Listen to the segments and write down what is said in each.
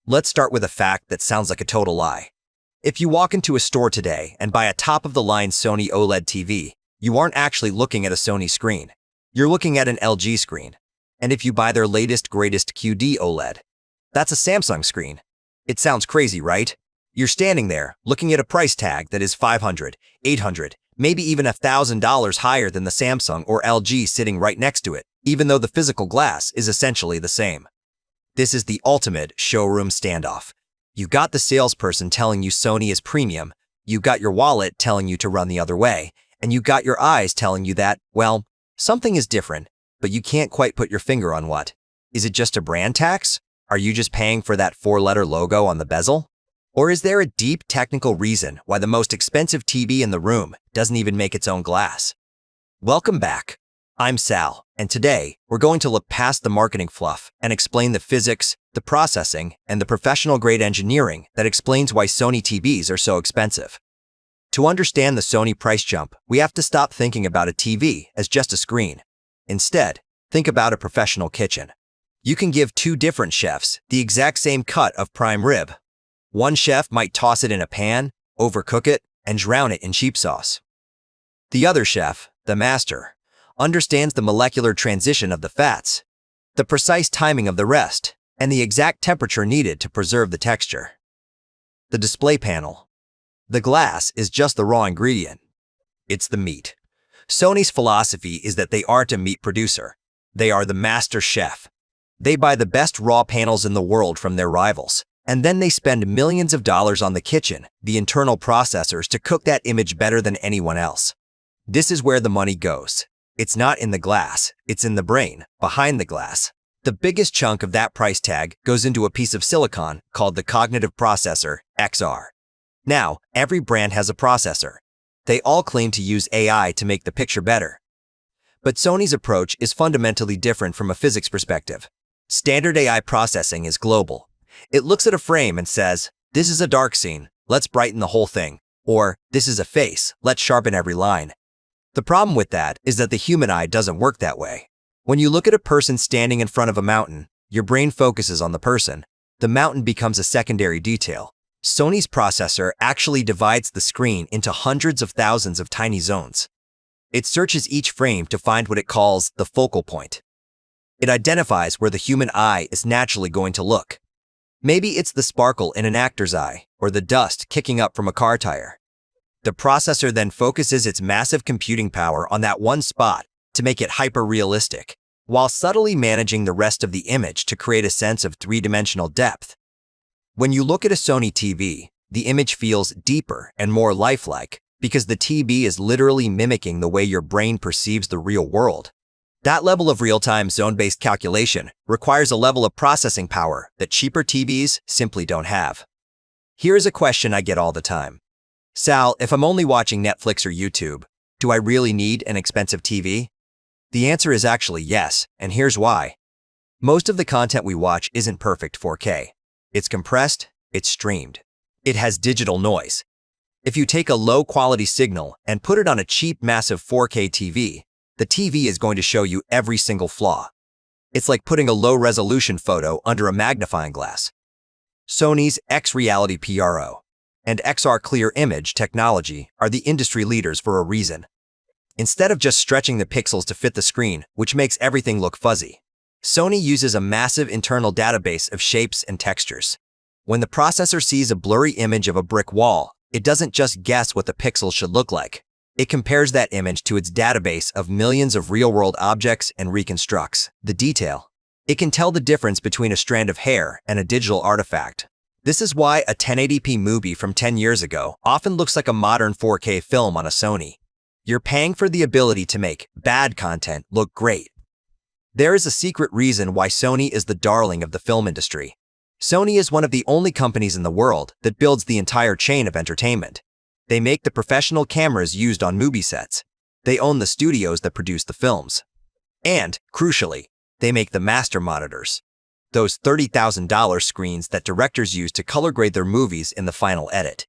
Let's start with a fact that sounds like a total lie. If you walk into a store today and buy a top-of-the-line Sony OLED TV, you aren't actually looking at a Sony screen. You're looking at an LG screen. And if you buy their latest, greatest QD OLED, that's a Samsung screen. It sounds crazy, right? You're standing there, looking at a price tag that is $500, $800, maybe even $1,000 higher than the Samsung or LG sitting right next to it, even though the physical glass is essentially the same. This is the ultimate showroom standoff. You got the salesperson telling you Sony is premium, you got your wallet telling you to run the other way, and you got your eyes telling you that, well, something is different, but you can't quite put your finger on what. Is it just a brand tax? Are you just paying for that 4-letter logo on the bezel? Or is there a deep technical reason why the most expensive TV in the room doesn't even make its own glass? Welcome back. I'm Sal, and today we're going to look past the marketing fluff and explain the physics, the processing, and the professional-grade engineering that explains why Sony TVs are so expensive. To understand the Sony price jump, we have to stop thinking about a TV as just a screen. Instead, think about a professional kitchen. You can give two different chefs the exact same cut of prime rib. One chef might toss it in a pan, overcook it, and drown it in cheap sauce. The other chef, the master, understands the molecular transition of the fats, the precise timing of the rest, and the exact temperature needed to preserve the texture. The display panel. The glass is just the raw ingredient. It's the meat. Sony's philosophy is that they aren't a meat producer. They are the master chef. They buy the best raw panels in the world from their rivals, and then they spend millions of dollars on the kitchen, the internal processors, to cook that image better than anyone else. This is where the money goes. It's not in the glass, it's in the brain, behind the glass. The biggest chunk of that price tag goes into a piece of silicon called the cognitive processor, XR. Now, every brand has a processor. They all claim to use AI to make the picture better. But Sony's approach is fundamentally different from a physics perspective. Standard AI processing is global. It looks at a frame and says, this is a dark scene, let's brighten the whole thing. Or, this is a face, let's sharpen every line. The problem with that is that the human eye doesn't work that way. When you look at a person standing in front of a mountain, your brain focuses on the person. The mountain becomes a secondary detail. Sony's processor actually divides the screen into hundreds of thousands of tiny zones. It searches each frame to find what it calls the focal point. It identifies where the human eye is naturally going to look. Maybe it's the sparkle in an actor's eye, or the dust kicking up from a car tire. The processor then focuses its massive computing power on that one spot to make it hyper-realistic, while subtly managing the rest of the image to create a sense of three-dimensional depth. When you look at a Sony TV, the image feels deeper and more lifelike because the TV is literally mimicking the way your brain perceives the real world. That level of real-time zone-based calculation requires a level of processing power that cheaper TVs simply don't have. Here's a question I get all the time. Sal, if I'm only watching Netflix or YouTube, do I really need an expensive TV? The answer is actually yes, and here's why. Most of the content we watch isn't perfect 4K. It's compressed, it's streamed. It has digital noise. If you take a low-quality signal and put it on a cheap, massive 4K TV, the TV is going to show you every single flaw. It's like putting a low-resolution photo under a magnifying glass. Sony's X-Reality PRO and XR Clear Image technology are the industry leaders for a reason. Instead of just stretching the pixels to fit the screen, which makes everything look fuzzy, Sony uses a massive internal database of shapes and textures. When the processor sees a blurry image of a brick wall, it doesn't just guess what the pixels should look like. It compares that image to its database of millions of real-world objects and reconstructs the detail. It can tell the difference between a strand of hair and a digital artifact. This is why a 1080p movie from 10 years ago often looks like a modern 4K film on a Sony. You're paying for the ability to make bad content look great. There is a secret reason why Sony is the darling of the film industry. Sony is one of the only companies in the world that builds the entire chain of entertainment. They make the professional cameras used on movie sets. They own the studios that produce the films. And, crucially, they make the master monitors. Those $30,000 screens that directors use to color grade their movies in the final edit.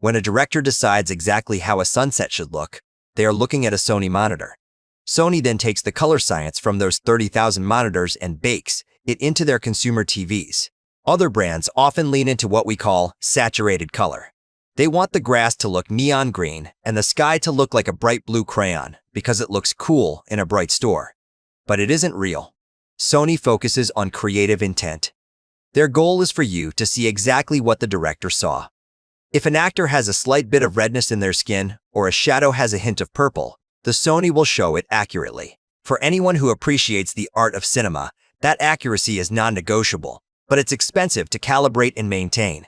When a director decides exactly how a sunset should look, they are looking at a Sony monitor. Sony then takes the color science from those 30,000 monitors and bakes it into their consumer TVs. Other brands often lean into what we call saturated color. They want the grass to look neon green and the sky to look like a bright blue crayon because it looks cool in a bright store. But it isn't real. Sony focuses on creative intent. Their goal is for you to see exactly what the director saw. If an actor has a slight bit of redness in their skin or a shadow has a hint of purple, the Sony will show it accurately. For anyone who appreciates the art of cinema, that accuracy is non-negotiable, but it's expensive to calibrate and maintain.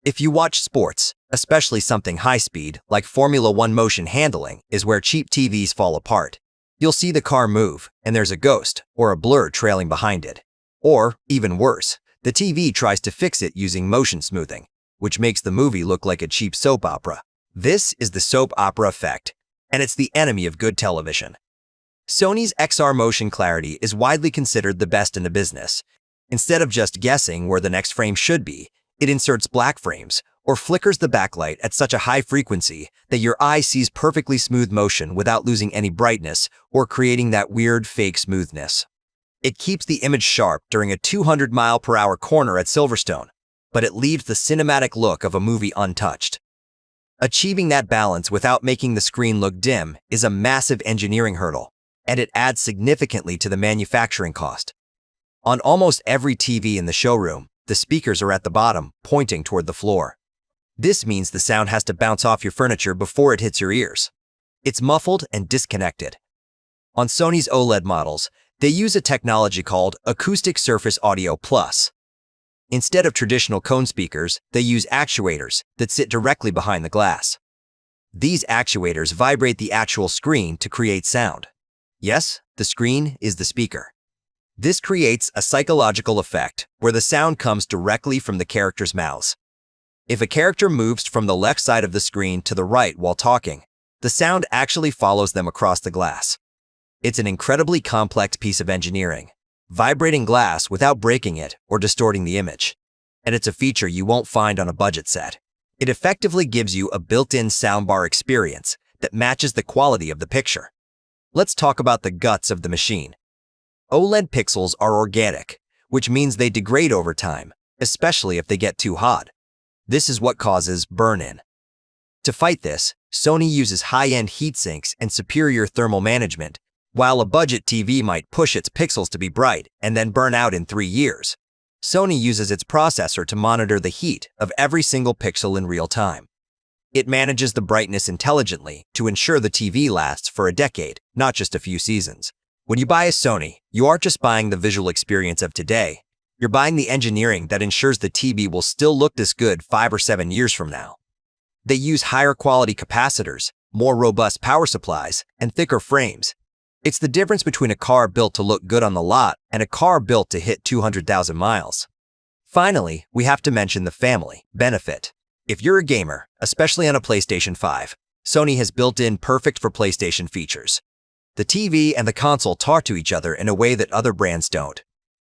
If you watch sports, especially something high-speed like Formula One, motion handling is where cheap TVs fall apart. You'll see the car move, and there's a ghost or a blur trailing behind it. Or, even worse, the TV tries to fix it using motion smoothing, which makes the movie look like a cheap soap opera. This is the soap opera effect, and it's the enemy of good television. Sony's XR motion clarity is widely considered the best in the business. Instead of just guessing where the next frame should be, it inserts black frames or flickers the backlight at such a high frequency that your eye sees perfectly smooth motion without losing any brightness or creating that weird fake smoothness. It keeps the image sharp during a 200-mile-per-hour corner at Silverstone, but it leaves the cinematic look of a movie untouched. Achieving that balance without making the screen look dim is a massive engineering hurdle, and it adds significantly to the manufacturing cost. On almost every TV in the showroom, the speakers are at the bottom, pointing toward the floor. This means the sound has to bounce off your furniture before it hits your ears. It's muffled and disconnected. On Sony's OLED models, they use a technology called Acoustic Surface Audio Plus. Instead of traditional cone speakers, they use actuators that sit directly behind the glass. These actuators vibrate the actual screen to create sound. Yes, the screen is the speaker. This creates a psychological effect where the sound comes directly from the characters' mouths. If a character moves from the left side of the screen to the right while talking, the sound actually follows them across the glass. It's an incredibly complex piece of engineering, vibrating glass without breaking it or distorting the image. And it's a feature you won't find on a budget set. It effectively gives you a built-in soundbar experience that matches the quality of the picture. Let's talk about the guts of the machine. OLED pixels are organic, which means they degrade over time, especially if they get too hot. This is what causes burn-in. To fight this, Sony uses high-end heat sinks and superior thermal management, while a budget TV might push its pixels to be bright and then burn out in 3 years. Sony uses its processor to monitor the heat of every single pixel in real time. It manages the brightness intelligently to ensure the TV lasts for a decade, not just a few seasons. When you buy a Sony, you aren't just buying the visual experience of today. You're buying the engineering that ensures the TV will still look this good 5 or 7 years from now. They use higher quality capacitors, more robust power supplies, and thicker frames. It's the difference between a car built to look good on the lot and a car built to hit 200,000 miles. Finally, we have to mention the family benefit. If you're a gamer, especially on a PlayStation 5, Sony has built-in perfect for PlayStation features. The TV and the console talk to each other in a way that other brands don't.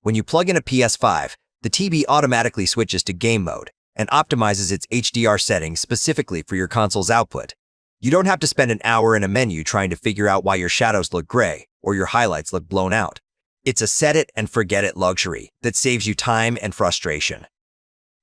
When you plug in a PS5, the TV automatically switches to game mode and optimizes its HDR settings specifically for your console's output. You don't have to spend an hour in a menu trying to figure out why your shadows look gray or your highlights look blown out. It's a set-it-and-forget-it luxury that saves you time and frustration.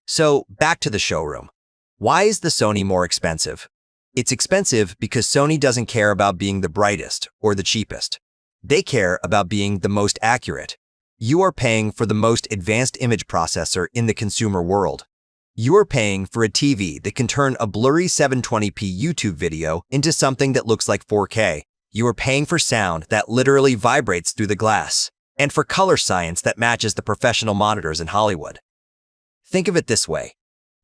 So, back to the showroom. Why is the Sony more expensive? It's expensive because Sony doesn't care about being the brightest or the cheapest. They care about being the most accurate. You are paying for the most advanced image processor in the consumer world. You are paying for a TV that can turn a blurry 720p YouTube video into something that looks like 4K. You are paying for sound that literally vibrates through the glass, and for color science that matches the professional monitors in Hollywood. Think of it this way.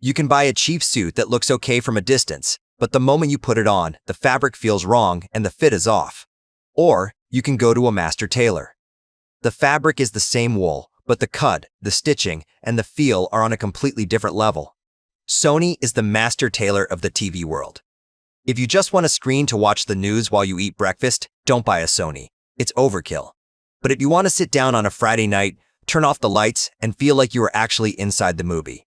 You can buy a cheap suit that looks okay from a distance, but the moment you put it on, the fabric feels wrong and the fit is off. Or you can go to a master tailor. The fabric is the same wool, but the cut, the stitching, and the feel are on a completely different level. Sony is the master tailor of the TV world. If you just want a screen to watch the news while you eat breakfast, don't buy a Sony. It's overkill. But if you want to sit down on a Friday night, turn off the lights, and feel like you are actually inside the movie.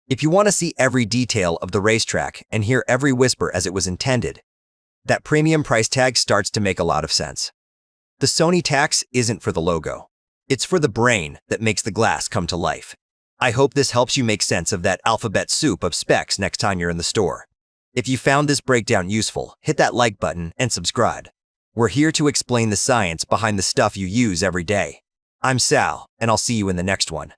If you want to see every detail of the racetrack and hear every whisper as it was intended, that premium price tag starts to make a lot of sense. The Sony Tax isn't for the logo. It's for the brain that makes the glass come to life. I hope this helps you make sense of that alphabet soup of specs next time you're in the store. If you found this breakdown useful, hit that like button and subscribe. We're here to explain the science behind the stuff you use every day. I'm Sal, and I'll see you in the next one.